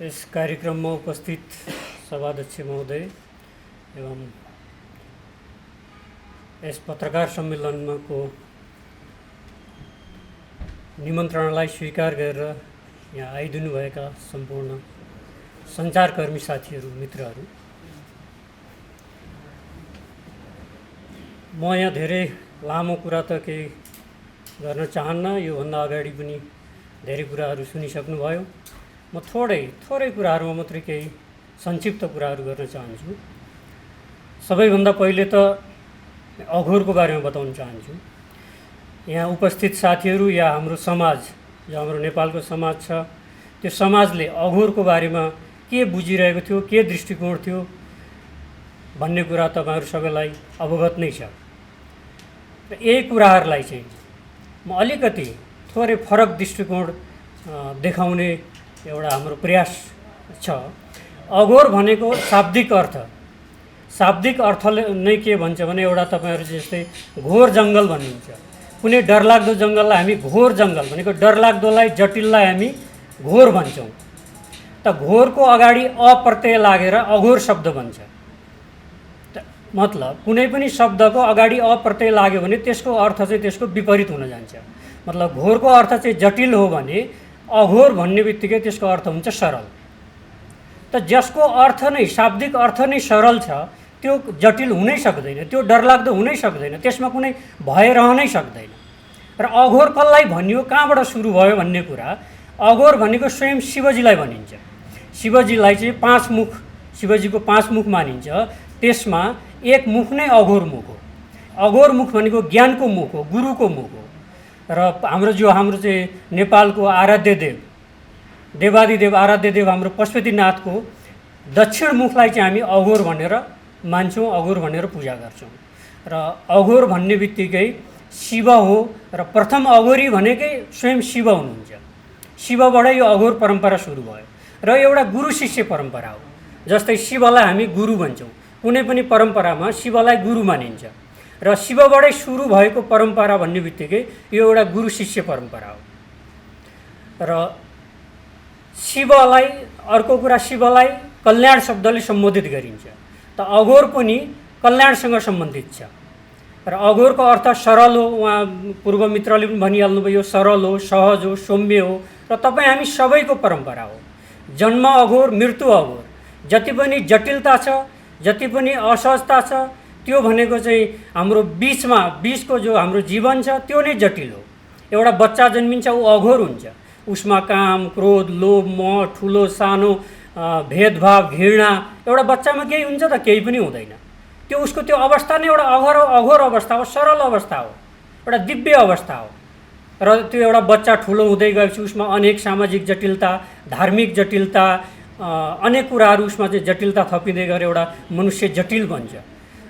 इस कार्यक्रम में उपस्थित सभाध्यक्ष महोदय एवं इस पत्रकार सम्मेलन में को निमन्त्रणालाई स्वीकार गरेर यहाँ आइदिनु भएका सम्पूर्ण सञ्चारकर्मी साथीहरू, मित्रहरू, म यहाँ धेरै लामो कुरा त केही गर्न चाहन्न। यो भन्दा अगाडि पनि धेरै कुराहरू सुनिसक्नुभयो। म थोरै कुराहरूमा मात्रै केही संक्षिप्त कुराहरू गर्न चाहन्छु। सबैभन्दा पहिले त अघोरको बारेमा बताउन चाहन्छु। यहाँ उपस्थित साथीहरू या हाम्रो समाज, जो हाम्रो नेपालको समाज छ, त्यो समाजले अघोरको बारेमा के बुझिरहेको थियो, के दृष्टिकोण थियो भन्ने कुरा तपाईहरु सबैलाई अवगत नै छ। र यही कुराहरूलाई चाहिँ म अलिकति थोरै फरक दृष्टिकोण देखाउने एउटा हाम्रो प्रयास छ। अघोर भनेको शाब्दिक अर्थले नै के भन्छ भने एउटा तपाईहरु जस्तै घोर जंगल भनिन्छ। कुनै डरलाग्दो जंगललाई हामी घोर जंगल भनेको, डरलाग्दोलाई, जटिललाई हामी घोर भन्छौँ। त घोरको अगाडि अ प्रत्यय लागेर अघोर शब्द बन्छ। मतलब कुनै पनि शब्दको अगाडि अ प्रत्यय लाग्यो भने त्यसको अर्थ चाहिँ त्यसको विपरीत हुन जान्छ। मतलब घोरको अर्थ चाहिँ जटिल हो भने अघोर भन्ने बित्तिकै त्यसको अर्थ हुन्छ सरल। त जसको अर्थ नै, शाब्दिक अर्थ नै सरल छ, त्यो जटिल हुनै सक्दैन, त्यो डरलाग्दो हुनै सक्दैन, त्यसमा कुनै भय रहनै सक्दैन। र अघोर कसलाई भनियो, कहाँबाट सुरु भयो भन्ने कुरा, अघोर भनेको स्वयं शिवजीलाई भनिन्छ। शिवजीलाई चाहिँ 5 मुख, शिवजीको 5 मुख मानिन्छ। त्यसमा एक मुख नै अघोर मुख हो। अघोर मुख भनेको ज्ञानको मुख हो, गुरुको मुख हो। र हाम्रो चाहिँ नेपालको आराध्य देव, देवादिदेव आराध्य देव हाम्रो पशुपतिनाथको दक्षिण मुखलाई चाहिँ हामी अघोर भनेर मान्छौँ, अघोर भनेर पूजा गर्छौँ। र अघोर भन्ने बित्तिकै शिव हो, र प्रथम अघोरी भनेकै स्वयं शिव हुनुहुन्छ। शिवबाटै यो अघोर परम्परा सुरु भयो र एउटा गुरु शिष्य परम्परा हो। जस्तै शिवलाई हामी गुरु भन्छौँ, कुनै पनि परम्परामा शिवलाई गुरु मानिन्छ। र शिवबाटै सुरु भएको परम्परा भन्ने बित्तिकै यो एउटा गुरु शिष्य परम्परा हो। र शिवलाई, अर्को कुरा, शिवलाई कल्याण शब्दले सम्बोधित गरिन्छ। त अघोर पनि कल्याणसँग सम्बन्धित छ। र अघोरको अर्थ सरल हो। उहाँ पूर्व मित्रले पनि भनिहाल्नुभयो, सरल हो, सहज हो, सौम्य हो। र तपाईँ हामी सबैको परम्परा हो। जन्म अघोर, मृत्यु अघोर। जति पनि जटिलता छ, जति पनि असहजता छ, त्यो भनेको चाहिँ हाम्रो बीचको जो हाम्रो जीवन छ त्यो नै जटिल हो। एउटा बच्चा जन्मिन्छ, ऊ अघोर हुन्छ। उसमा काम, क्रोध, लोभ, मोह, ठुलो सानो, भेदभाव, घृणा, एउटा बच्चामा केही हुन्छ त? केही पनि हुँदैन। त्यो उसको त्यो अवस्था नै एउटा अघोर अवस्था हो, सरल अवस्था हो, एउटा दिव्य अवस्था हो। र त्यो एउटा बच्चा ठुलो हुँदै गएपछि उसमा अनेक सामाजिक जटिलता, धार्मिक जटिलता, अनेक कुराहरू उसमा चाहिँ जटिलता थपिँदै गएर एउटा मनुष्य जटिल बन्छ।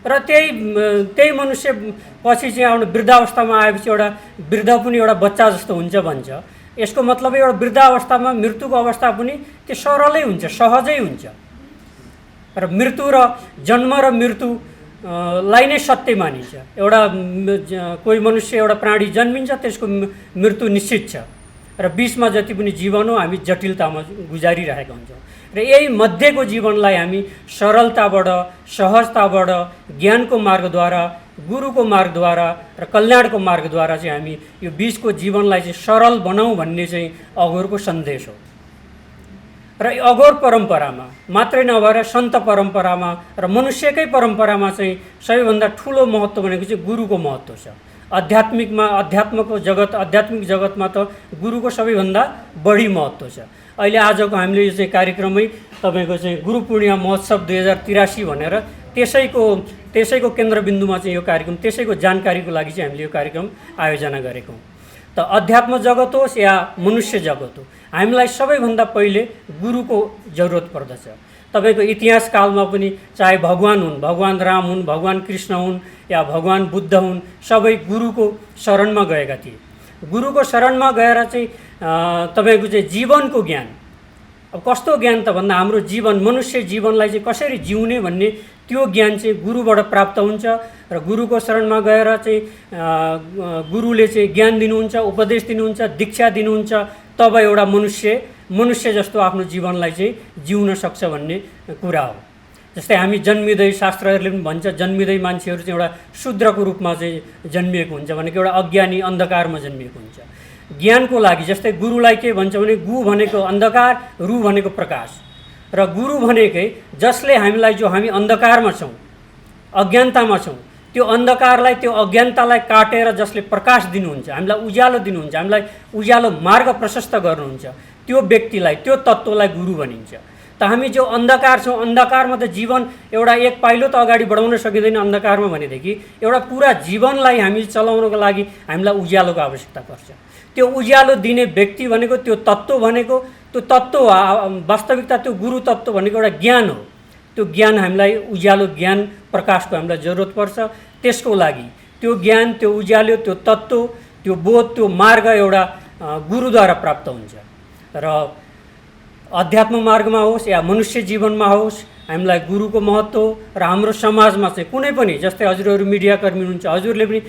र त्यही मनुष्य पछि चाहिँ आफ्नो वृद्धावस्थामा आएपछि एउटा वृद्ध पनि एउटा बच्चा जस्तो हुन्छ भन्छ। यसको मतलब एउटा वृद्धावस्थामा, मृत्युको अवस्था पनि त्यो सरलै हुन्छ, सहजै हुन्छ। र मृत्यु र जन्म र मृत्यु लाई नै सत्य मानिन्छ। एउटा कोही मनुष्य, एउटा प्राणी जन्मिन्छ, त्यसको मृत्यु निश्चित छ। र बीचमा जति पनि जीवन हो हामी जटिलतामा गुजारिरहेका हुन्छौँ। र यही मध्येको जीवनलाई हामी सरलताबाट, सहजताबाट, ज्ञानको मार्गद्वारा, गुरुको मार्गद्वारा र कल्याणको मार्गद्वारा चाहिँ हामी यो बीचको जीवनलाई चाहिँ सरल बनाऊँ भन्ने चाहिँ अघोरको सन्देश हो। र अघोर परम्परामा मात्रै नभएर सन्त परम्परामा र मनुष्यकै परम्परामा चाहिँ सबैभन्दा ठुलो महत्त्व भनेको चाहिँ गुरुको महत्त्व छ। आध्यात्मिक जगतमा त गुरुको सबैभन्दा बढी महत्त्व छ। अहिले आजको हामीले यो चाहिँ कार्यक्रमै तपाईँको चाहिँ गुरु पूर्णिमा महोत्सव 2083 भनेर त्यसैको केन्द्रबिन्दुमा चाहिँ यो कार्यक्रम, त्यसैको जानकारीको लागि चाहिँ हामीले यो कार्यक्रम आयोजना गरेको हौँ। त अध्यात्म जगत होस् या मनुष्य जगत हो, हामीलाई सबैभन्दा पहिले गुरुको जरुरत पर्दछ। तपाईँको इतिहास कालमा पनि चाहे भगवान हुन्, भगवान राम हुन्, भगवान कृष्ण हुन् या भगवान बुद्ध हुन्, सबै गुरुको शरणमा गएका थिए। गुरुको शरणमा गएर चाहिँ तपाईँको चाहिँ जीवनको ज्ञान, अब कस्तो ज्ञान त भन्दा हाम्रो जीवन, मनुष्य जीवनलाई चाहिँ कसरी जिउने भन्ने त्यो ज्ञान चाहिँ गुरुबाट प्राप्त हुन्छ र गुरुको शरणमा गएर चाहिँ गुरुले चाहिँ ज्ञान दिनुहुन्छ, उपदेश दिनुहुन्छ, दीक्षा दिनुहुन्छ, तब एउटा मनुष्य जस्तो आफ्नो जीवनलाई चाहिँ जिउन सक्छ भन्ने कुरा हो। जस्तै हामी जन्मिँदै शास्त्रहरूले पनि भन्छ जन्मिँदै मान्छेहरू चाहिँ एउटा शूद्रको रूपमा चाहिँ जन्मिएको हुन्छ, भनेको एउटा अज्ञानी अन्धकारमा जन्मिएको हुन्छ। ज्ञानको लागि जस्तै गुरुलाई के भन्छ भने गु भनेको अन्धकार, रु भनेको प्रकाश, र गुरु भनेकै जसले हामीलाई, जो हामी अन्धकारमा छौँ, अज्ञानतामा छौँ, त्यो अन्धकारलाई, त्यो अज्ञानतालाई काटेर जसले प्रकाश दिनुहुन्छ, हामीलाई उज्यालो दिनुहुन्छ, हामीलाई उज्यालो मार्ग प्रशस्त गर्नुहुन्छ, त्यो व्यक्तिलाई, त्यो तत्त्वलाई गुरु भनिन्छ। त हामी जो अन्धकार छौँ, अन्धकारमा त जीवन एउटा एक पाइलो त अगाडि बढाउन सकिँदैन अन्धकारमा भनेदेखि एउटा पुरा जीवनलाई हामी चलाउनको लागि हामीलाई उज्यालोको आवश्यकता पर्छ। त्यो उज्यालो दिने व्यक्ति भनेको, त्यो तत्त्व भनेको, त्यो तत्त्व वास्तविकता त्यो गुरु तत्त्व भनेको एउटा ज्ञान हो। त्यो ज्ञान हामीलाई उज्यालो ज्ञान प्रकाशको हामीलाई जरुरत पर्छ। त्यसको लागि त्यो ज्ञान, त्यो उज्यालो, त्यो तत्त्व, त्यो बोध, त्यो मार्ग एउटा गुरुद्वारा प्राप्त हुन्छ। र अध्यात्म मार्गमा होस् या मनुष्य जीवनमा होस्, हामीलाई गुरुको महत्त्व र हाम्रो समाजमा चाहिँ कुनै पनि, जस्तै हजुरहरू मिडियाकर्मी हुनुहुन्छ, हजुरले पनि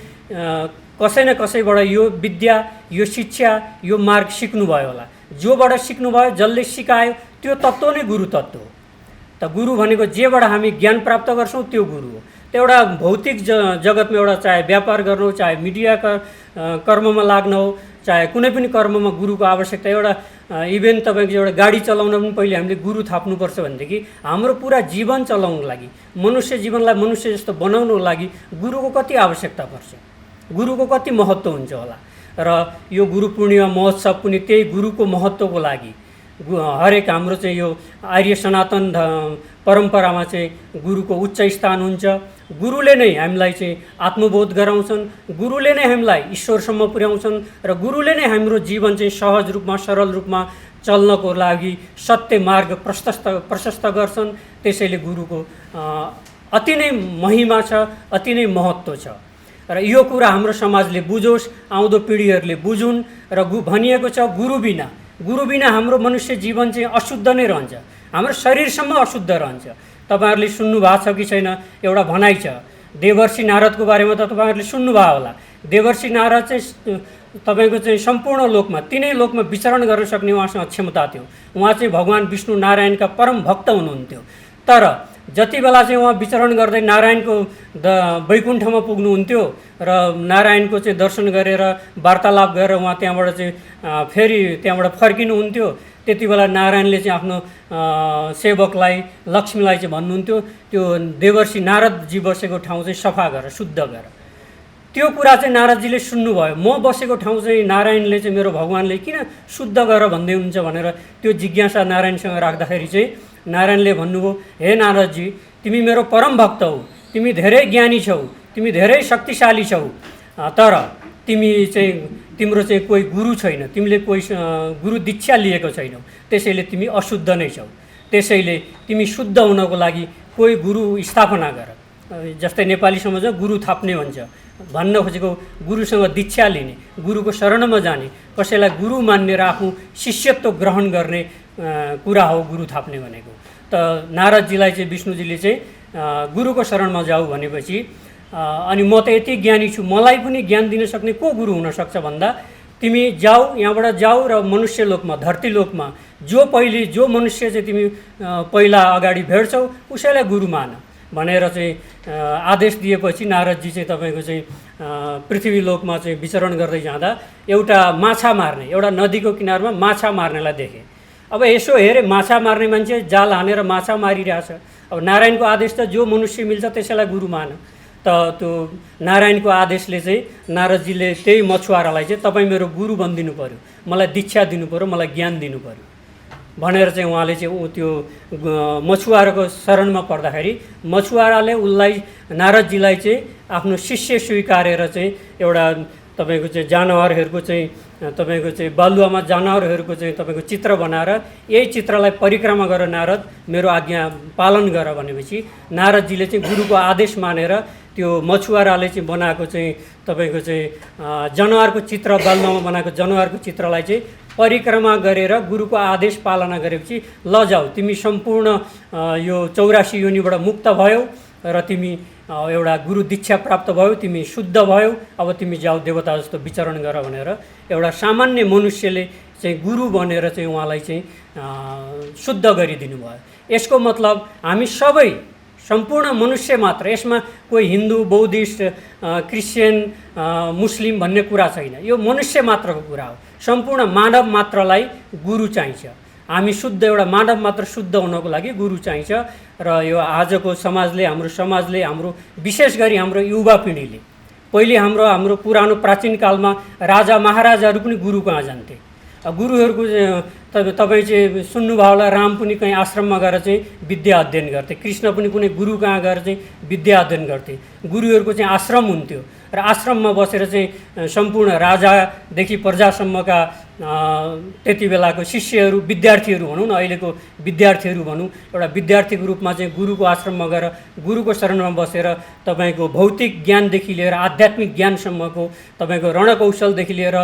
कसै न कसैबाट यो विद्या, यो शिक्षा, यो मार्ग सिक्नुभयो होला। जोबाट सिक्नुभयो, जसले सिकायो, त्यो तत्त्व नै गुरु तत्त्व हो। त गुरु भनेको जेबाट हामी ज्ञान प्राप्त गर्छौँ त्यो गुरु हो। त एउटा भौतिक जगतमा एउटा चाहे व्यापार गर्नु हो, चाहे मिडिया कर्ममा लाग्न हो, चाहे कुनै पनि कर्ममा गुरुको आवश्यकता। एउटा इभेन तपाईँको एउटा गाडी चलाउन पनि पहिले हामीले गुरु थाप्नुपर्छ भनेदेखि हाम्रो पुरा जीवन चलाउनको लागि, मनुष्य जीवनलाई मनुष्य जस्तो बनाउनको लागि गुरुको कति आवश्यकता पर्छ, गुरुको कति महत्त्व हुन्छ होला। र यो गुरु पूर्णिमा महोत्सव पनि त्यही गुरुको महत्त्वको लागि हरेक हाम्रो चाहिँ यो आर्य सनातन परम्परामा चाहिँ गुरुको उच्च स्थान हुन्छ। गुरुले नै हामीलाई चाहिँ आत्मबोध गराउँछन्, गुरुले नै हामीलाई ईश्वरसम्म पुर्याउँछन्, र गुरुले नै हाम्रो जीवन चाहिँ सहज रूपमा, सरल रूपमा चल्नको लागि सत्य मार्ग प्रशस्त गर्छन्। त्यसैले गुरुको अति नै महिमा छ, अति नै महत्त्व छ। र यो कुरा हाम्रो समाजले बुझोस्, आउँदो पिँढीहरूले बुझुन्। र भनिएको छ गुरु बिना हाम्रो मनुष्य जीवन चाहिँ अशुद्ध नै रहन्छ, हाम्रो शरीरसम्म अशुद्ध रहन्छ। तपाईँहरूले सुन्नुभएको छ कि छैन, एउटा भनाइ छ देवर्षि नारदको बारेमा, त तपाईँहरूले सुन्नुभयो होला। देवर्षि नारद चाहिँ तपाईँको चाहिँ सम्पूर्ण लोकमा, तिनै लोकमा विचरण गर्न सक्ने उहाँसँग क्षमता थियो। उहाँ चाहिँ भगवान् विष्णु नारायणका परम भक्त हुनुहुन्थ्यो। तर जति बेला चाहिँ उहाँ विचरण गर्दै नारायणको वैकुण्ठमा पुग्नुहुन्थ्यो र नारायणको चाहिँ दर्शन गरेर वार्तालाप गरेर उहाँ त्यहाँबाट चाहिँ फेरि त्यहाँबाट फर्किनुहुन्थ्यो, त्यति बेला नारायणले चाहिँ आफ्नो सेवकलाई, लक्ष्मीलाई चाहिँ भन्नुहुन्थ्यो त्यो देवर्षि नारदजी बसेको ठाउँ चाहिँ सफा गर, शुद्ध गर। त्यो कुरा चाहिँ नारदजीले सुन्नुभयो। म बसेको ठाउँ चाहिँ नारायणले चाहिँ, मेरो भगवान्ले किन शुद्ध गर भन्दै हुनुहुन्छ भनेर त्यो जिज्ञासा नारायणसँग राख्दाखेरि चाहिँ नारायणले भन्नुभयो, हे नारदजी, तिमी मेरो परम भक्त हौ, तिमी धेरै ज्ञानी छौ, तिमी धेरै शक्तिशाली छौ, तर तिम्रो चाहिँ कोही गुरु छैन, तिमीले कोही गुरु दीक्षा लिएको छैनौ, त्यसैले तिमी अशुद्ध नै छौ। त्यसैले तिमी शुद्ध हुनको लागि कोही गुरु स्थापना गर। जस्तै नेपाली समाजमा गुरु थाप्ने भन्छ, भन्न खोजेको गुरुसँग दीक्षा लिने, गुरुको शरणमा जाने, कसैलाई गुरु मान्ने र आफू शिष्यत्व ग्रहण गर्ने कुरा हो गुरु थाप्ने भनेको। त नारदजीलाई चाहिँ विष्णुजीले चाहिँ गुरुको शरणमा जाऊ भनेपछि, अनि म त यति ज्ञानी छु, मलाई पनि ज्ञान दिन सक्ने को गुरु हुनसक्छ भन्दा, तिमी जाऊ, यहाँबाट जाऊ र मनुष्य लोकमा, धरती लोकमा जो मनुष्य चाहिँ तिमी पहिला अगाडि भेट्छौ उसैलाई गुरु मान भनेर चाहिँ आदेश दिएपछि नारदजी चाहिँ तपाईँको चाहिँ पृथ्वी लोकमा चाहिँ विचरण गर्दै जाँदा एउटा माछा मार्ने, एउटा नदीको किनारमा माछा मार्नेलाई देखे। अब यसो हेरे, माछा मार्ने मान्छे जाल हानेर माछा मारिरहेछ। अब नारायणको आदेश त जो मनुष्य मिल्छ त्यसैलाई गुरु मान। त त्यो नारायणको आदेशले चाहिँ नारदजीले त्यही मछुवारालाई चाहिँ तपाईँ मेरो गुरु बनिदिनु पऱ्यो, मलाई दीक्षा दिनु पऱ्यो, मलाई ज्ञान दिनु पऱ्यो भनेर चाहिँ उहाँले चाहिँ त्यो मछुवाराको शरणमा पर्दाखेरि मछुवाराले उसलाई, नारदजीलाई चाहिँ आफ्नो शिष्य स्वीकारेर चाहिँ एउटा तपाईँको चाहिँ जानवरहरूको चाहिँ तपाईँको चाहिँ बालुवामा जानवरहरूको चाहिँ तपाईँको चित्र बनाएर यही चित्रलाई परिक्रमा गर नारद, मेरो आज्ञा पालन गर भनेपछि नारदजीले चाहिँ गुरुको आदेश मानेर त्यो मछुवाराले चाहिँ बनाएको चाहिँ तपाईँको चाहिँ जनावरको चित्र, बालुवामा बनाएको जनावरको चित्रलाई चाहिँ परिक्रमा गरेर गुरुको आदेश पालना गरेपछि ल जाऊ, तिमी सम्पूर्ण यो 84 योनिबाट मुक्त भयौ र तिमी एउटा गुरु दीक्षा प्राप्त भयो, तिमी शुद्ध भयो, अब तिमी जाऊ देवता जस्तो विचरण गर भनेर एउटा सामान्य मनुष्यले चाहिँ गुरु बनेर चाहिँ उहाँलाई चाहिँ शुद्ध गरिदिनु भयो। यसको मतलब हामी सबै सम्पूर्ण मनुष्य मात्र, यसमा कोही हिन्दू, बौद्धिस्ट, क्रिस्चियन, मुस्लिम भन्ने कुरा छैन। यो मनुष्य मात्रको कुरा हो। सम्पूर्ण मानव मात्रलाई गुरु चाहिन्छ। हामी शुद्ध, एउटा मानव मात्र शुद्ध हुनको लागि गुरु चाहिन्छ। र यो आजको समाजले, हाम्रो समाजले, हाम्रो विशेष गरी हाम्रो युवा पिँढीले, पहिले हाम्रो पुरानो प्राचीन कालमा राजा महाराजाहरू पनि गुरु कहाँ जान्थे। गुरुहरूको तपाईँ चाहिँ सुन्नुभयो होला, राम पनि कहीँ आश्रममा गएर चाहिँ विद्या अध्ययन गर्थे, कृष्ण पनि कुनै गुरु कहाँ गएर चाहिँ विद्या अध्ययन गर्थे। गुरुहरूको चाहिँ आश्रम हुन्थ्यो र आश्रममा बसेर चाहिँ सम्पूर्ण राजादेखि प्रजासम्मका त्यति बेलाको शिष्यहरू, विद्यार्थीहरू भनौँ न, अहिलेको विद्यार्थीहरू भनौँ, एउटा विद्यार्थीको रूपमा चाहिँ गुरुको आश्रममा गएर गुरुको शरणमा बसेर तपाईँको भौतिक ज्ञानदेखि लिएर आध्यात्मिक ज्ञानसम्मको, तपाईँको रणकौशलदेखि लिएर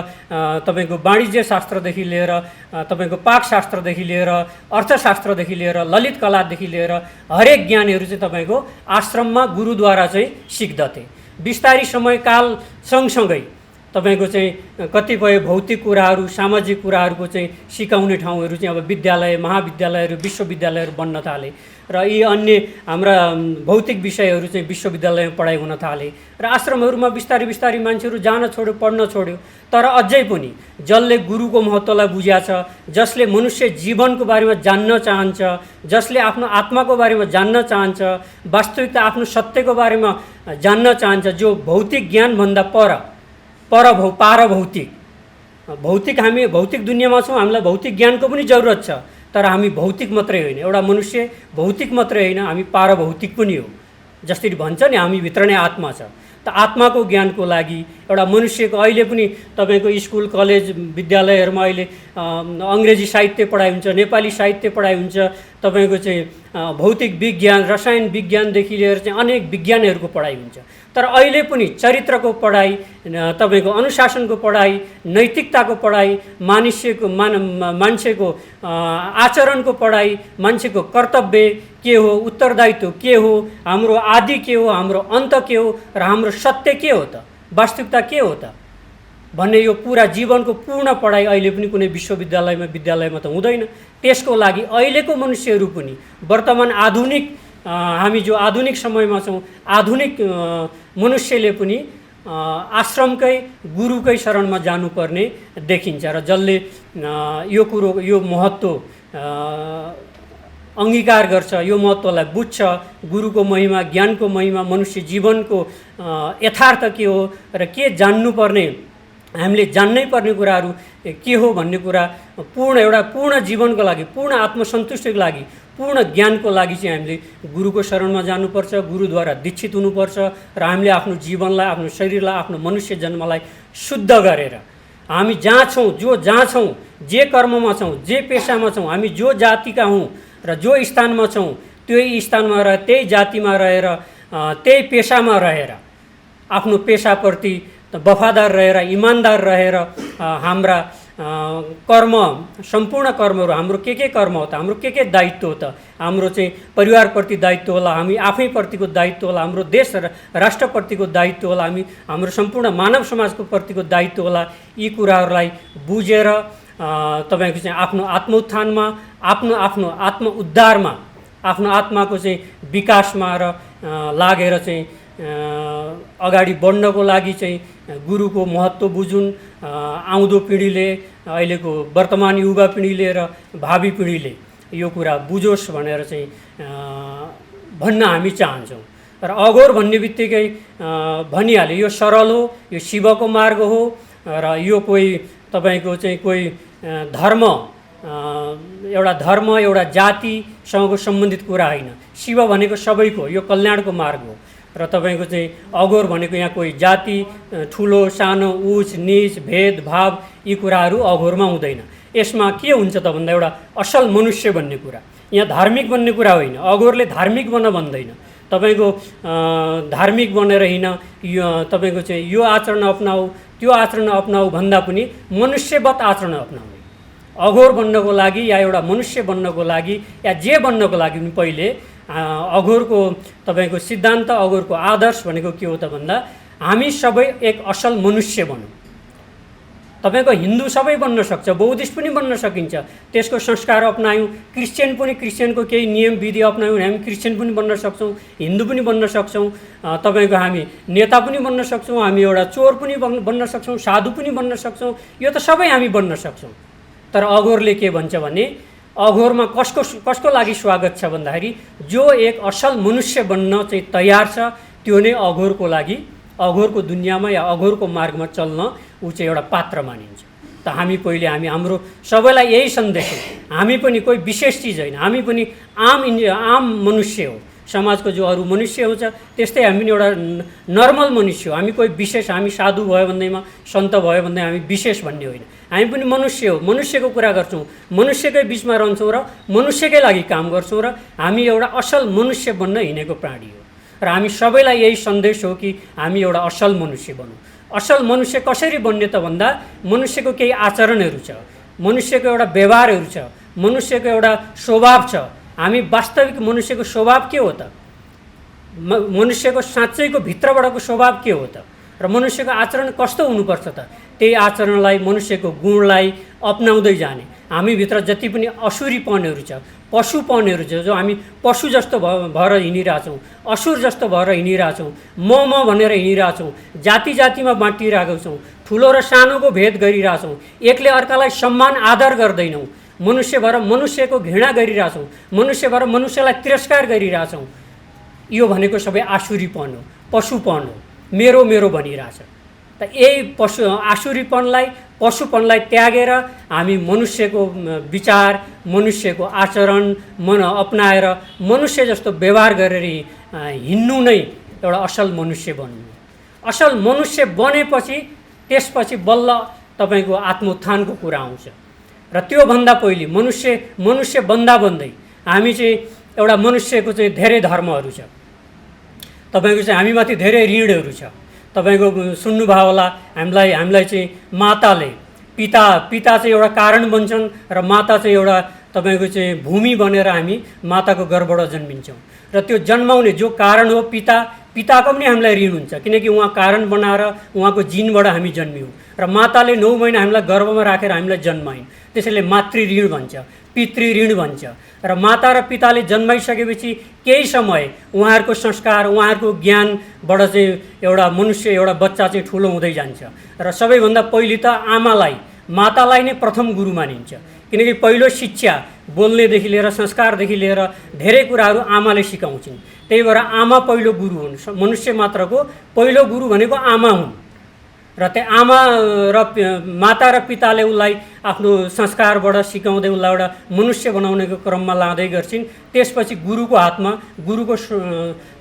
तपाईँको वाणिज्य शास्त्रदेखि लिएर तपाईँको पाकशास्त्रदेखि लिएर अर्थशास्त्रदेखि लिएर ललित कलादेखि लिएर हरेक ज्ञानहरू चाहिँ तपाईँको आश्रममा गुरुद्वारा चाहिँ सिक्दथे। बिस्तारी समयकाल सँगसँगै तपाईँको चाहिँ कतिपय भौतिक कुराहरू, सामाजिक कुराहरूको चाहिँ सिकाउने ठाउँहरू चाहिँ अब विद्यालय, महाविद्यालयहरू, विश्वविद्यालयहरू बन्न थाले र यी अन्य हाम्रा भौतिक विषयहरू चाहिँ विश्वविद्यालयमा पढाइ हुन थाले र आश्रमहरूमा बिस्तारै बिस्तारै मान्छेहरू जान छोड्यो, पढ्न छोड्यो। तर अझै पनि जसले गुरुको महत्त्वलाई बुझ्या छ, जसले मनुष्य जीवनको बारेमा जान्न चाहन्छ, जसले आफ्नो आत्माको बारेमा जान्न चाहन्छ, वास्तविकता आफ्नो सत्यको बारेमा जान्न चाहन्छ, जो भौतिक ज्ञानभन्दा पारभौतिक, हामी भौतिक दुनियाँमा छौँ, हामीलाई भौतिक ज्ञानको पनि जरुरत छ। तर हामी भौतिक मात्रै होइन, एउटा मनुष्य भौतिक मात्रै होइन, हामी पारभौतिक पनि हो। जसरी भन्छ नि, हामीभित्र नै आत्मा छ। त आत्माको ज्ञानको लागि एउटा मनुष्यको अहिले पनि तपाईँको स्कुल, कलेज, विद्यालयहरूमा अहिले अङ्ग्रेजी साहित्य पढाइ हुन्छ, नेपाली साहित्य पढाइ हुन्छ, तपाईँको चाहिँ भौतिक विज्ञान, रसायन विज्ञानदेखि लिएर चाहिँ अनेक विज्ञानहरूको पढाइ हुन्छ। तर अहिले पनि चरित्रको पढाइ, तपाईँको अनुशासनको पढाइ, नैतिकताको पढाइ, मान्छेको आचरणको पढाइ, मान्छेको कर्तव्य के हो, उत्तरदायित्व के हो, हाम्रो आदि के हो, हाम्रो अन्त के हो र हाम्रो सत्य के हो त, वास्तविकता के हो त भन्ने यो पुरा जीवनको पूर्ण पढाइ अहिले पनि कुनै विद्यालयमा त हुँदैन। त्यसको लागि अहिलेको मनुष्यहरू पनि वर्तमान आधुनिक, हामी जो आधुनिक समयमा छौँ, आधुनिक मनुष्यले पनि आश्रमकै गुरुकै शरणमा जानुपर्ने देखिन्छ। र जसले यो कुरो, यो महत्त्व अङ्गीकार गर्छ, यो महत्त्वलाई बुझ्छ, गुरुको महिमा, ज्ञानको महिमा, मनुष्य जीवनको यथार्थ के हो र के जान्नुपर्ने, हामीले जान्नै पर्ने कुराहरू के हो भन्ने कुरा पूर्ण जीवनको लागि, पूर्ण आत्मसन्तुष्टिको लागि, पूर्ण ज्ञानको लागि चाहिँ हामीले गुरुको शरणमा जानुपर्छ, गुरुद्वारा दीक्षित हुनुपर्छ र हामीले आफ्नो जीवनलाई, आफ्नो शरीरलाई, आफ्नो मनुष्य जन्मलाई शुद्ध गरेर हामी जहाँ छौँ, जे कर्ममा छौँ, जे पेसामा छौँ, हामी जो जातिका हौँ र जो स्थानमा छौँ, त्यही स्थानमा रहेर, त्यही जातिमा रहेर, त्यही पेसामा रहेर आफ्नो पेसाप्रति वफादार रहेर, इमान्दार रहेर हाम्रा कर्म, सम्पूर्ण कर्महरू, हाम्रो के कर्म हो त, हाम्रो के दायित्व हो त, हाम्रो चाहिँ परिवारप्रति दायित्व होला, हामी आफैप्रतिको दायित्व होला, हाम्रो देश र राष्ट्रप्रतिको दायित्व होला, हाम्रो सम्पूर्ण मानव समाजको प्रतिको दायित्व होला। यी कुराहरूलाई बुझेर तपाईँको चाहिँ आफ्नो आत्मोत्थानमा, आफ्नो आत्म उद्धारमा, आफ्नो आत्माको चाहिँ विकासमा र लागेर चाहिँ अगाडि बढ्नको लागि चाहिँ गुरुको महत्त्व बुझुन्। आउँदो पिँढीले, अहिलेको वर्तमान युवा पिँढीले र भावी पिँढीले यो कुरा बुझोस् भनेर चाहिँ भन्न हामी चाहन्छौँ। र अघोर भन्ने बित्तिकै भनिहाल्यो, यो सरल हो, यो शिवको मार्ग हो र यो कोही तपाईँको चाहिँ कोही धर्म, एउटा जातिसँगको सम्बन्धित कुरा होइन। शिव भनेको सबैको, यो कल्याणको मार्ग हो। र तपाईँको चाहिँ अघोर भनेको यहाँ कोही जाति, ठुलो सानो, उच नीच, भेदभाव, यी कुराहरू अघोरमा हुँदैन। यसमा के हुन्छ त भन्दा एउटा असल मनुष्य बन्ने कुरा, यहाँ धार्मिक बन्ने कुरा होइन। अघोरले धार्मिक बन्न भन्दैन, तपाईँको धार्मिक बनेर हिँड, यो तपाईँको चाहिँ यो आचरण अपनाऊ, त्यो आचरण अपनाऊ भन्दा पनि मनुष्यवत आचरण अपनाउने। अघोर बन्नको लागि या एउटा मनुष्य बन्नको लागि या जे बन्नको लागि पनि पहिले अघोरको तपाईँको सिद्धान्त, अघोरको आदर्श भनेको के हो त भन्दा हामी सबै एक असल मनुष्य बनौँ। तपाईँको हिन्दू सबै बन्न सक्छ, बौद्धिस्ट पनि बन्न सकिन्छ, त्यसको संस्कार अपनायौँ। क्रिस्चियन पनि क्रिस्चियनको केही नियम विधि अपनायौँ, हामी क्रिस्चियन पनि बन्न सक्छौँ, हिन्दू पनि बन्न सक्छौँ। तपाईँको हामी नेता पनि बन्न सक्छौँ, हामी एउटा चोर पनि बन्न सक्छौँ, साधु पनि बन्न सक्छौँ, यो त सबै हामी बन्न सक्छौँ। तर अघोरले के भन्छ भने अघोरमा कसको लागि स्वागत छ भन्दाखेरि जो एक असल मनुष्य बन्न चाहिँ तयार छ त्यो नै अघोरको लागि, अघोरको दुनियाँमा या अघोरको मार्गमा चल्न ऊ चाहिँ एउटा पात्र मानिन्छ। त हामी पहिले हाम्रो सबैलाई यही सन्देश हो, हामी पनि कोही विशेष चिज होइन, हामी पनि आम मनुष्य हो। समाजको जो अरू मनुष्य हुन्छ त्यस्तै हामी पनि एउटा नर्मल मनुष्य हो। हामी कोही विशेष, हामी साधु भयो भन्दैमा, सन्त भयो भन्दै हामी विशेष भन्ने होइन, हामी पनि मनुष्य हो। मनुष्यको कुरा गर्छौँ, मनुष्यकै बिचमा रहन्छौँ र मनुष्यकै लागि काम गर्छौँ र हामी एउटा असल मनुष्य बन्न हिँडेको प्राणी हो। र हामी सबैलाई यही सन्देश हो कि हामी एउटा असल मनुष्य बनौँ। असल मनुष्य कसरी बन्ने त भन्दा मनुष्यको केही आचरणहरू छ, मनुष्यको एउटा व्यवहारहरू छ, मनुष्यको एउटा स्वभाव छ। हामी वास्तविक मनुष्यको स्वभाव के हो त, मनुष्यको साँच्चैको भित्रबाटको स्वभाव के हो त, र मनुष्यको आचरण कस्तो हुनुपर्छ त, त्यही आचरणलाई, मनुष्यको गुणलाई अपनाउँदै जाने। हामीभित्र जति पनि असुरीपनहरू छ, पशुपनहरू छ, जो हामी पशु जस्तो भएर हिँडिरहेछौँ, असुर जस्तो भएर हिँडिरहेछौँ, म भनेर हिँडिरहेछौँ, जाति जातिमा बाँटिरहेको छौँ, ठुलो र सानोको भेद गरिरहेछौँ, एकले अर्कालाई सम्मान आदर गर्दैनौँ, मनुष्य भएर मनुष्यको घृणा गरिरहेछौँ, मनुष्य भएर मनुष्यलाई तिरस्कार गरिरहेछौँ। यो भनेको सबै आसुरीपन हो, पशुपन हो, मेरो मेरो भनिरहेछ। त यही आसुरीपनलाई, पशुपनलाई त्यागेर हामी मनुष्यको विचार, मनुष्यको आचरण अपनाएर मनुष्य जस्तो व्यवहार गरेर हिँड्नु नै एउटा असल मनुष्य बन्नु। असल मनुष्य बनेपछि त्यसपछि बल्ल तपाईँको आत्मोत्थानको कुरा आउँछ। र त्योभन्दा पहिले मनुष्य बन्दा बन्दै हामी चाहिँ एउटा मनुष्यको चाहिँ धेरै धर्महरू छ। तपाईँको चाहिँ हामीमाथि धेरै ऋणहरू छ। तपाईँको सुन्नुभयो होला, हामीलाई चाहिँ माताले, पिता चाहिँ एउटा कारण बन्छन् र माता चाहिँ एउटा तपाईँको चाहिँ भूमि बनेर हामी माताको गर्भबाट जन्मिन्छौँ। र त्यो जन्माउने जो कारण हो पिताको पनि हामीलाई ऋण हुन्छ, किनकि उहाँ कारण बनाएर उहाँको जिनबाट हामी जन्मियौँ। र माताले 9 महिना हामीलाई गर्भमा राखेर हामीलाई जन्माइन्, त्यसैले मातृ ऋण भन्छ, पितृ ऋण भन्छ। र माता र पिताले जन्माइसकेपछि केही समय उहाँहरूको संस्कार, उहाँहरूको ज्ञानबाट चाहिँ एउटा मनुष्य, एउटा बच्चा चाहिँ ठुलो हुँदै जान्छ। र सबैभन्दा पहिले त मातालाई नै प्रथम गुरु मानिन्छ, किनकि पहिलो शिक्षा बोल्नेदेखि लिएर, संस्कारदेखि लिएर धेरै कुराहरू आमाले सिकाउँछिन्। त्यही भएर आमा पहिलो गुरु हुन्। मनुष्य मात्रको पहिलो गुरु भनेको आमा हुन्। र त्यो आमा र माता र पिताले उसलाई आफ्नो संस्कारबाट सिकाउँदै उसलाई एउटा मनुष्य बनाउनेको क्रममा लाँदै गर्छिन्। त्यसपछि गुरुको हातमा, गुरुको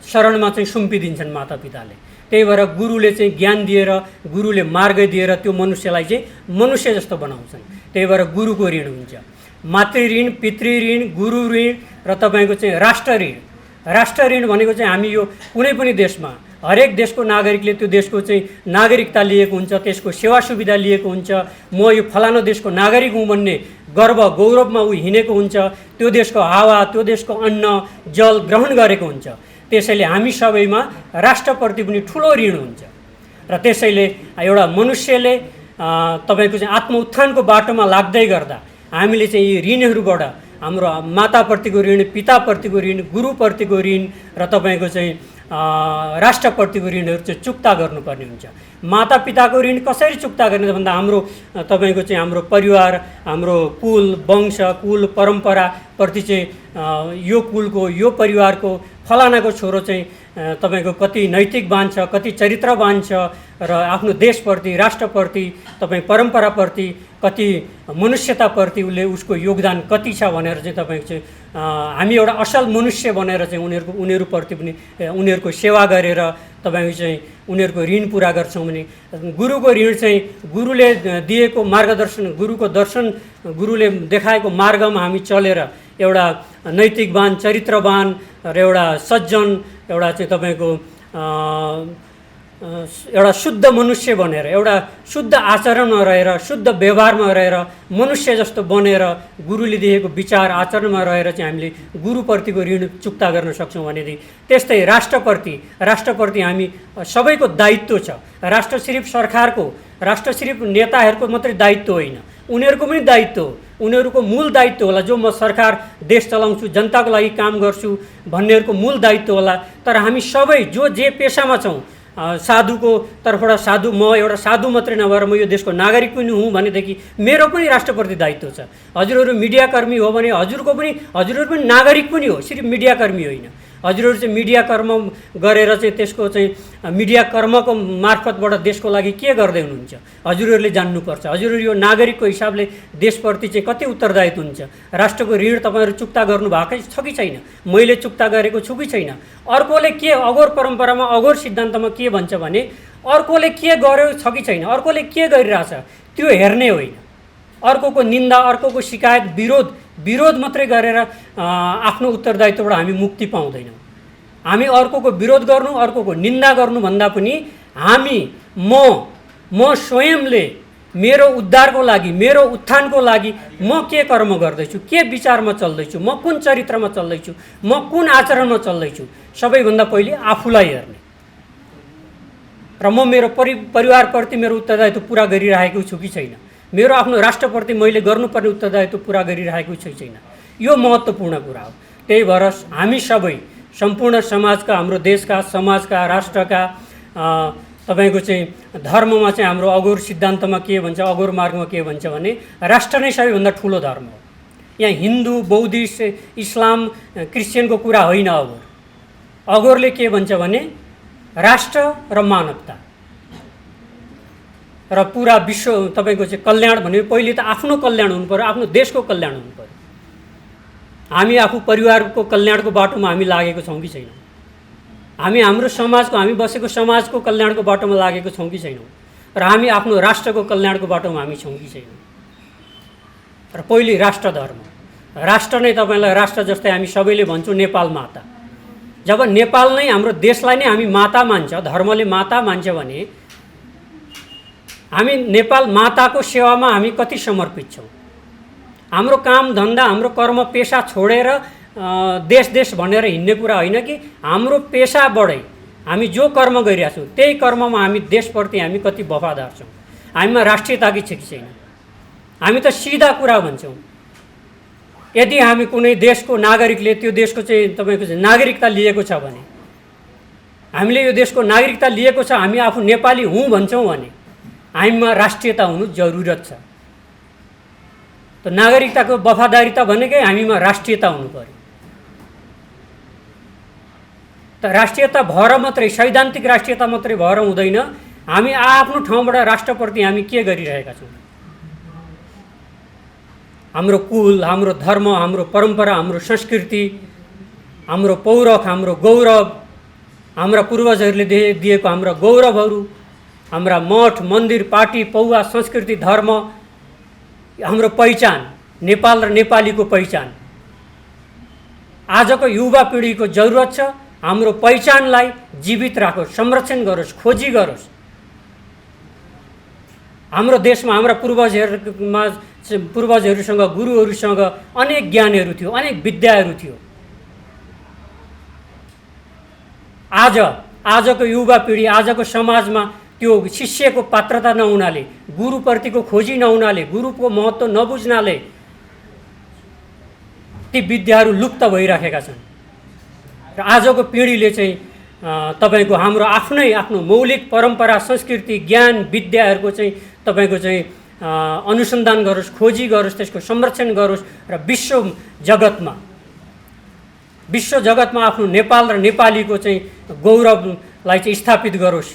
शरणमा चाहिँ सुम्पिदिन्छन् माता पिताले। त्यही भएर गुरुले चाहिँ ज्ञान दिएर, गुरुले मार्ग दिएर त्यो मनुष्यलाई चाहिँ मनुष्य जस्तो बनाउँछन्। त्यही भएर गुरुको ऋण हुन्छ, मातृ ऋण, पितृ ऋण, गुरु ऋण र तपाईँको चाहिँ राष्ट्र ऋण। राष्ट्र ऋण भनेको चाहिँ हामी यो कुनै पनि देशमा हरेक देशको नागरिकले त्यो देशको चाहिँ नागरिकता लिएको हुन्छ, त्यसको सेवा सुविधा लिएको हुन्छ। म यो फलानु देशको नागरिक हुँ भन्ने गर्व गौरवमा ऊ हिँडेको हुन्छ, त्यो देशको हावा, त्यो देशको अन्न जल ग्रहण गरेको हुन्छ। त्यसैले हामी सबैमा राष्ट्रप्रति पनि ठुलो ऋण हुन्छ। र त्यसैले एउटा मनुष्यले तपाईँको चाहिँ आत्मउत्थानको बाटोमा लाग्दै गर्दा हामीले चाहिँ यी ऋणहरूबाट हाम्रो माताप्रतिको ऋण, पिताप्रतिको ऋण, गुरुप्रतिको ऋण र तपाईँको चाहिँ राष्ट्रप्रतिको ऋणहरू चाहिँ चुक्ता गर्नुपर्ने हुन्छ। माता पिताको ऋण कसरी चुक्ता गर्ने भन्दा तपाईँको चाहिँ हाम्रो परिवार, हाम्रो कुल वंश, कुल परम्पराप्रति चाहिँ यो कुलको, यो परिवारको फलानाको छोरो चाहिँ तपाईँको कति नैतिकवान छ, कति चरित्रवान छ र आफ्नो देशप्रति, राष्ट्रप्रति, तपाईँ परम्पराप्रति, कति मनुष्यताप्रति उसको योगदान कति छ भनेर चाहिँ तपाईँको चाहिँ हामी एउटा असल मनुष्य बनेर चाहिँ उनीहरूप्रति पनि उनीहरूको सेवा गरेर तपाईँको चाहिँ उनीहरूको ऋण पुरा गर्छौँ भने गुरुको ऋण चाहिँ गुरुले दिएको मार्गदर्शन, गुरुको दर्शन, गुरुले देखाएको मार्गमा हामी चलेर एउटा नैतिकवान, चरित्रवान र एउटा सज्जन, एउटा चाहिँ तपाईँको एउटा शुद्ध मनुष्य बनेर, एउटा शुद्ध आचरणमा रहेर, शुद्ध व्यवहारमा रहेर, मनुष्य जस्तो बनेर, गुरुले दिएको विचार आचरणमा रहेर चाहिँ हामीले गुरुप्रतिको ऋण चुक्ता गर्न सक्छौँ भनेदेखि त्यस्तै राष्ट्रप्रति हामी सबैको दायित्व छ। राष्ट्र सिर्फ सरकारको, राष्ट्र सिर्फ नेताहरूको मात्रै दायित्व होइन, उनीहरूको पनि दायित्व हो। उनीहरूको मूल दायित्व होला, जो म सरकार देश चलाउँछु, जनताको लागि काम गर्छु भन्नेहरूको मूल दायित्व होला। तर हामी सबै जो जे पेसामा छौँ, साधुको तर्फबाट साधु, म एउटा साधु मात्रै नभएर म यो देशको नागरिक पनि हुँ भनेदेखि मेरो पनि राष्ट्रप्रति दायित्व छ। हजुरहरू मिडियाकर्मी हो भने हजुरहरू पनि नागरिक पनि हो, सिर्फ मिडियाकर्मी होइन। हजुरहरू चाहिँ मिडिया कर्म गरेर चाहिँ त्यसको चाहिँ मिडिया कर्मको मार्फतबाट देशको लागि के गर्दै हुनुहुन्छ हजुरहरूले जान्नुपर्छ। हजुरहरू यो नागरिकको हिसाबले देशप्रति चाहिँ कति उत्तरदायित्व हुन्छ, राष्ट्रको ऋण तपाईँहरू चुक्ता गर्नु भएकै छ कि छैन, मैले चुक्ता गरेको छु कि छैन। अर्कोले के अघोर परम्परामा अघोर सिद्धान्तमा के भन्छ भने अर्कोले के गर्यो छ कि छैन, अर्कोले के गरिरहेछ त्यो हेर्ने होइन। अर्कोको निन्दा, अर्कोको शिकायत, विरोध मात्रै गरेर आफ्नो उत्तरदायित्वबाट हामी मुक्ति पाउँदैनौँ। हामी अर्कोको विरोध गर्नु, अर्कोको निन्दा गर्नुभन्दा पनि म स्वयंले मेरो उद्धारको लागि, मेरो उत्थानको लागि म के कर्म गर्दैछु, के विचारमा चल्दैछु, म कुन चरित्रमा चल्दैछु, म कुन आचरणमा चल्दैछु, सबैभन्दा पहिले आफूलाई हेर्ने र म मेरो परिवारप्रति मेरो उत्तरदायित्व पुरा गरिरहेको छु कि छैन, मेरो आफ्नो राष्ट्रप्रति मैले गर्नुपर्ने उत्तरदायित्व पुरा गरिरहेको छु छैन, यो महत्त्वपूर्ण कुरा हो। त्यही भएर हामी सबै सम्पूर्ण समाजका, हाम्रो देशका, समाजका, राष्ट्रका तपाईँको चाहिँ धर्ममा चाहिँ हाम्रो अघोर सिद्धान्तमा के भन्छ, अघोर मार्गमा के भन्छ भने राष्ट्र नै सबैभन्दा ठुलो धर्म हो। यहाँ हिन्दू, बौद्धिस्ट, इस्लाम, क्रिस्चियनको कुरा होइन। अघोरले के भन्छ भने राष्ट्र र मानवता र पुरा विश्व तपाईँको चाहिँ कल्याण भने पहिले त आफ्नो कल्याण हुनु पर्यो, आफ्नो देशको कल्याण हुनु पर्यो। हामी आफू परिवारको कल्याणको बाटोमा हामी लागेको छौँ कि छैनौँ, हामी हाम्रो समाजको, हामी बसेको समाजको कल्याणको बाटोमा लागेको छौँ कि छैनौँ, र हामी आफ्नो राष्ट्रको कल्याणको बाटोमा हामी छौँ कि छैनौँ। र पहिले राष्ट्र धर्म, राष्ट्र नै तपाईँलाई राष्ट्र जस्तै हामी सबैले भन्छौँ नेपाल माता। जब नेपाल नै हाम्रो देशलाई नै हामी माता मान्छ, धर्मले माता मान्छ भने हामी नेपाल माताको सेवामा हामी कति समर्पित छौँ। हाम्रो काम धन्दा, हाम्रो कर्म पेसा छोडेर देश भनेर हिँड्ने कुरा होइन कि हाम्रो पेसाबाटै हामी जो कर्म गरिरहेका छौँ त्यही कर्ममा हामी देशप्रति हामी कति वफादार छौँ, हामीमा राष्ट्रियता कि छैन। हामी त सिधा कुरा भन्छौँ, यदि हामी कुनै देशको नागरिकले त्यो देशको चाहिँ तपाईँको चाहिँ नागरिकता लिएको छ भने, हामीले यो देशको नागरिकता लिएको छ, हामी आफू नेपाली हुँ भन्छौँ भने हामीमा राष्ट्रियता हुनु जरुरत छ। त नागरिकताको वफादारीता भनेकै हामीमा राष्ट्रियता हुनु पर्यो। त राष्ट्रियता भएर मात्रै, सैद्धान्तिक राष्ट्रियता मात्रै भएर हुँदैन, हामी आफ्नो ठाउँबाट राष्ट्रप्रति हामी के गरिरहेका छौँ, हाम्रो कुल, हाम्रो धर्म, हाम्रो परम्परा, हाम्रो संस्कृति, हाम्रो पौरख, हाम्रो गौरव, हाम्रा पूर्वजहरूले दिएको हाम्रा गौरवहरू, हाम्रा मठ मन्दिर पार्टी पौवा संस्कृति धर्म, हाम्रो पहिचान, नेपाल र नेपालीको पहिचान आजको युवा पिँढीको जरुरत छ। हाम्रो पहिचानलाई जीवित राखोस्, संरक्षण गरोस्, खोजी गरोस्। हाम्रो देशमा हाम्रा पूर्वजहरूसँग, गुरुहरूसँग अनेक ज्ञानहरू थियो, अनेक विद्याहरू थियो। आजको युवा पिँढी, आजको समाजमा त्यो शिष्यको पात्रता नहुनाले, गुरुप्रतिको खोजी नहुनाले, गुरुको महत्त्व नबुझ्नाले ती विद्याहरू लुप्त भइराखेका छन्। र आजको पिँढीले चाहिँ तपाईँको हाम्रो आफ्नो मौलिक परम्परा, संस्कृति, ज्ञान, विद्याहरूको चाहिँ तपाईँको चाहिँ अनुसन्धान गरोस्, खोजी गरोस्, त्यसको संरक्षण गरोस् र विश्व जगतमा आफ्नो नेपाल र नेपालीको चाहिँ गौरवलाई चाहिँ स्थापित गरोस्।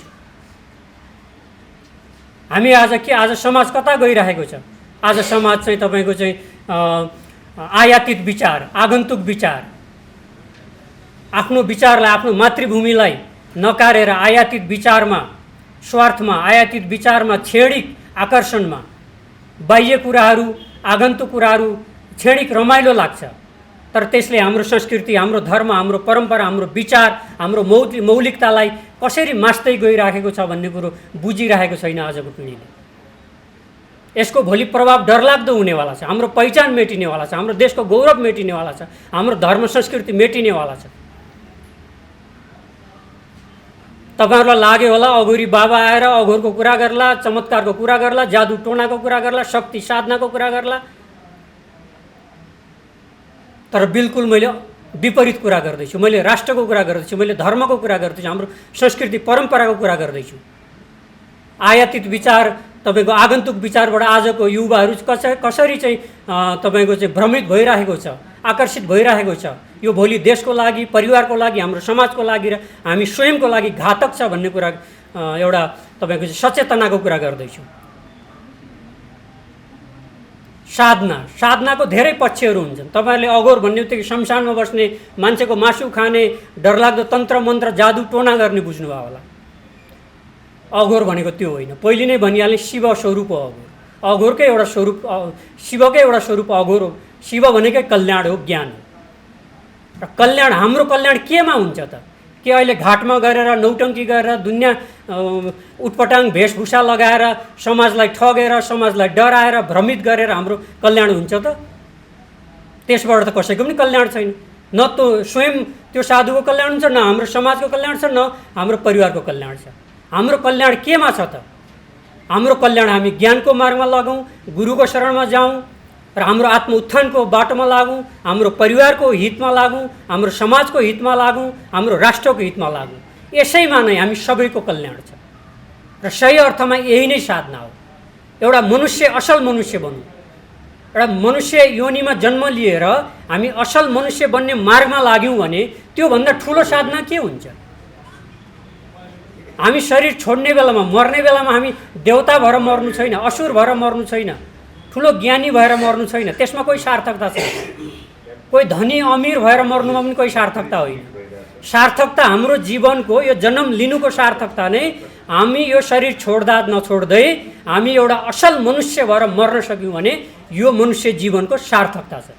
हामी आज समाज कता गइरहेको छ? आज समाज चाहिँ तपाईँको चाहिँ आयातित विचार, आगन्तुक विचार, आफ्नो विचारलाई, आफ्नो मातृभूमिलाई नकारेर आयातित विचारमा, स्वार्थमा, आयातित विचारमा, क्षणिक आकर्षणमा, बाह्य कुराहरू, आगन्तुक कुराहरू क्षणिक रमाइलो लाग्छ, तर त्यसले हाम्रो संस्कृति, हाम्रो धर्म, हाम्रो परम्परा, हाम्रो विचार, हाम्रो मौलिकतालाई कसरी मास्दै गइराखेको छ भन्ने कुरो बुझिरहेको छैन आजको पिँढीले। यसको भोलि प्रभाव डरलाग्दो हुनेवाला छ। हाम्रो पहिचान मेटिनेवाला छ, हाम्रो देशको गौरव मेटिनेवाला छ, हाम्रो धर्म संस्कृति मेटिनेवाला छ। तपाईहरुलाई लाग्यो होला अघोरी बाबा आएर अघोरको कुरा गर्ला, चमत्कारको कुरा गर्ला, जादु टोनाको कुरा गर्ला, शक्ति साधनाको कुरा गर्ला, तर बिल्कुल मैले विपरीत कुरा गर्दैछु। मैले राष्ट्रको कुरा गर्दैछु, मैले धर्मको कुरा गर्दैछु, हाम्रो संस्कृति परम्पराको कुरा गर्दैछु। आयातित विचार, तपाईको आगन्तुक विचारबाट आजको युवाहरू कसरी चाहिँ तपाईको चाहिँ भ्रमित भइरहेको छ, आकर्षित भइरहेको छ। यो भोलि देशको लागि, परिवारको लागि, हाम्रो समाजको लागि र हामी स्वयंको लागि घातक छ भन्ने कुरा एउटा तपाईको चाहिँ सचेतनाको कुरा गर्दैछु। साधनाको धेरै पक्षहरू हुन्छन्। तपाईहरुले अघोर भन्ने बित्तिकै शमशानमा बस्ने, मान्छेको मासु खाने, डरलाग्दो तन्त्र मन्त्र जादु टोना गर्ने बुझ्नुभयो होला। अघोर भनेको त्यो होइन। पहिले नै भनिहालेँ, शिव स्वरूप हो अघोर। अघोरकै एउटा स्वरूप, शिवकै एउटा स्वरूप अघोर हो। शिव भनेकै कल्याण हो, ज्ञान हो। र कल्याण, हाम्रो कल्याण केमा हुन्छ त? के अहिले घाटमा गरेर नौटङ्की गरेर दुनियाँ उटपटाङ भेषभूषा लगाएर समाजलाई ठगेर, समाजलाई डराएर, भ्रमित गरेर हाम्रो कल्याण हुन्छ त? त्यसबाट त कसैको पनि कल्याण छैन। न त स्वयं त्यो साधुको कल्याण हुन्छ, न हाम्रो समाजको कल्याण छ, न हाम्रो परिवारको कल्याण छ। हाम्रो कल्याण केमा छ त? हाम्रो कल्याण हामी ज्ञानको मार्गमा लगाउँ, गुरुको शरणमा जाउँ र हाम्रो आत्मउत्थानको बाटोमा लागौँ, हाम्रो परिवारको हितमा लागौँ, हाम्रो समाजको हितमा लागौँ, हाम्रो राष्ट्रको हितमा लागौँ। यसैमा नै हामी सबैको कल्याण छ। र सही अर्थमा यही नै साधना हो। एउटा मनुष्य, असल मनुष्य बनौँ। एउटा मनुष्य योनिमा जन्म लिएर हामी असल मनुष्य बन्ने मार्गमा लाग्यौँ भने त्योभन्दा ठुलो साधना के हुन्छ? हामी शरीर छोड्ने बेलामा, मर्ने बेलामा हामी देवता भएर मर्नु छैन, असुर भएर मर्नु छैन, ठुलो ज्ञानी भएर मर्नु छैन। त्यसमा कोही सार्थकता छैन। कोही धनी अमीर भएर मर्नुमा पनि कोही सार्थकता होइन। सार्थकता हाम्रो जीवनको, यो जन्म लिनुको सार्थकता नै हामी यो शरीर छोड्दा नछोड्दै हामी एउटा असल मनुष्य भएर मर्न सक्यौँ भने यो मनुष्य जीवनको सार्थकता छ।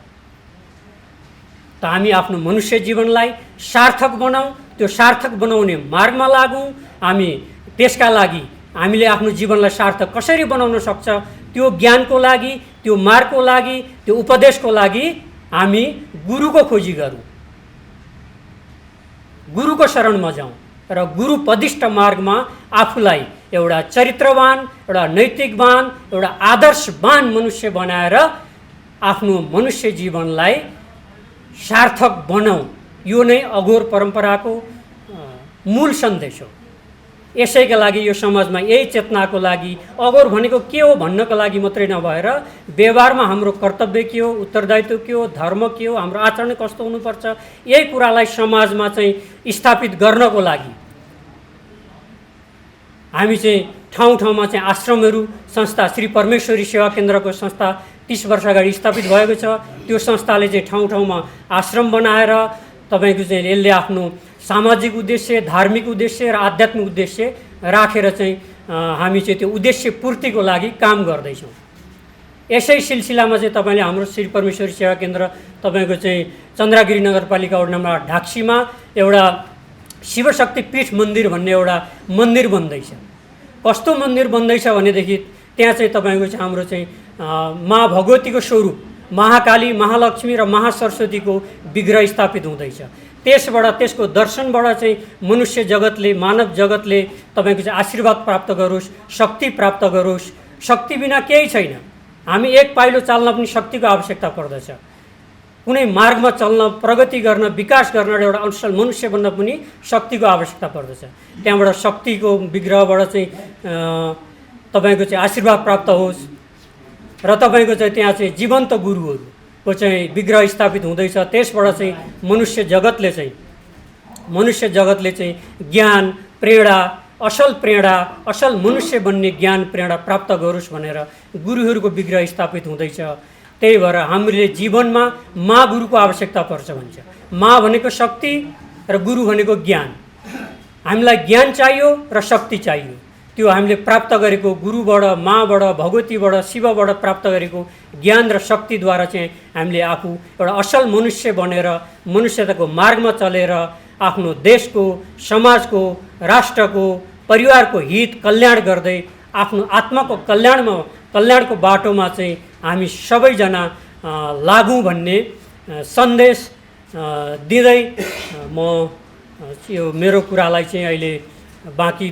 त हामी आफ्नो मनुष्य जीवनलाई सार्थक बनाऊ, त्यो सार्थक बनाउने मार्गमा लागौँ। हामी त्यसका लागि हामीले आफ्नो जीवनलाई सार्थक कसरी बनाउन सक्छ, त्यो ज्ञानको लागि, त्यो मार्गको लागि, त्यो उपदेशको लागि हामी गुरुको खोजी गरौँ, गुरुको शरणमा जाउँ र गुरुपदिष्ट मार्गमा आफूलाई एउटा चरित्रवान, एउटा नैतिकवान, एउटा आदर्शवान मनुष्य बनाएर आफ्नो मनुष्य जीवनलाई सार्थक बनाऊ। यो नै अघोर परम्पराको मूल सन्देश हो। यसैका लागि यो समाजमा यही चेतनाको लागि अघोर भनेको के हो भन्नको लागि मात्रै नभएर व्यवहारमा हाम्रो कर्तव्य के हो, उत्तरदायित्व के हो, धर्म के हो, हाम्रो आचरण कस्तो हुनुपर्छ, यही कुरालाई समाजमा चाहिँ स्थापित गर्नको लागि हामी चाहिँ ठाउँ ठाउँमा चाहिँ आश्रमहरू, संस्था, श्री परमेश्वरी सेवा केन्द्रको संस्था 30 वर्ष अगाडि स्थापित भएको छ। त्यो संस्थाले चाहिँ ठाउँ ठाउँमा आश्रम बनाएर तपाईको चाहिँ यसले आफ्नो सामाजिक उद्देश्य, धार्मिक उद्देश्य र आध्यात्मिक उद्देश्य राखेर चाहिँ हामी चाहिँ त्यो उद्देश्य पूर्तिको लागि काम गर्दैछौँ। यसै सिलसिलामा चाहिँ तपाईँले हाम्रो श्री परमेश्वरी सेवा केन्द्र तपाईँको चाहिँ चन्द्रगिरी नगरपालिका वडा नम्बर 8 ढाक्सीमा एउटा शिवशक्ति पीठ मन्दिर भन्ने एउटा मन्दिर बन्दैछ। कस्तो मन्दिर बन्दैछ भनेदेखि त्यहाँ चाहिँ तपाईँको चाहिँ हाम्रो चाहिँ माँ भगवतीको स्वरूप महाकाली, महालक्ष्मी र महासरस्वतीको विग्रह स्थापित हुँदैछ। त्यसबाट, त्यसको दर्शनबाट चाहिँ मनुष्य जगतले, मानव जगतले तपाईँको चाहिँ आशीर्वाद प्राप्त गरोस्, शक्ति प्राप्त गरोस्। शक्ति बिना केही छैन। हामी एक पाइलो चाल्न पनि शक्तिको आवश्यकता पर्दछ। कुनै मार्गमा चल्न, प्रगति गर्न, विकास गर्न, एउटा असल मनुष्य बन्न पनि शक्तिको आवश्यकता पर्दछ। त्यहाँबाट शक्तिको विग्रहबाट चाहिँ तपाईँको चाहिँ आशीर्वाद प्राप्त होस् र तपाईँको चाहिँ त्यहाँ चाहिँ जीवन्त गुरुहरूको चाहिँ विग्रह स्थापित हुँदैछ। त्यसबाट चाहिँ मनुष्य जगतले चाहिँ ज्ञान, प्रेरणा, असल मनुष्य बन्ने ज्ञान प्रेरणा प्राप्त गरोस् भनेर गुरुहरूको विग्रह स्थापित हुँदैछ। त्यही भएर हामीले जीवनमा माँ गुरुको आवश्यकता पर्छ भन्छ। माँ भनेको शक्ति र गुरु भनेको ज्ञान। हामीलाई ज्ञान चाहियो र शक्ति चाहियो। त्यो हामीले प्राप्त गरेको गुरुबाट, माबाट, भगवतीबाट, शिवबाट प्राप्त गरेको ज्ञान र शक्तिद्वारा चाहिँ हामीले आफू एउटा असल मनुष्य बनेर मनुष्यताको मार्गमा चलेर आफ्नो देशको, समाजको, राष्ट्रको, परिवारको हित कल्याण गर्दै आफ्नो आत्माको कल्याणको बाटोमा चाहिँ हामी सबैजना लागौँ भन्ने सन्देश दिँदै म यो मेरो कुरालाई चाहिँ अहिले बाँकी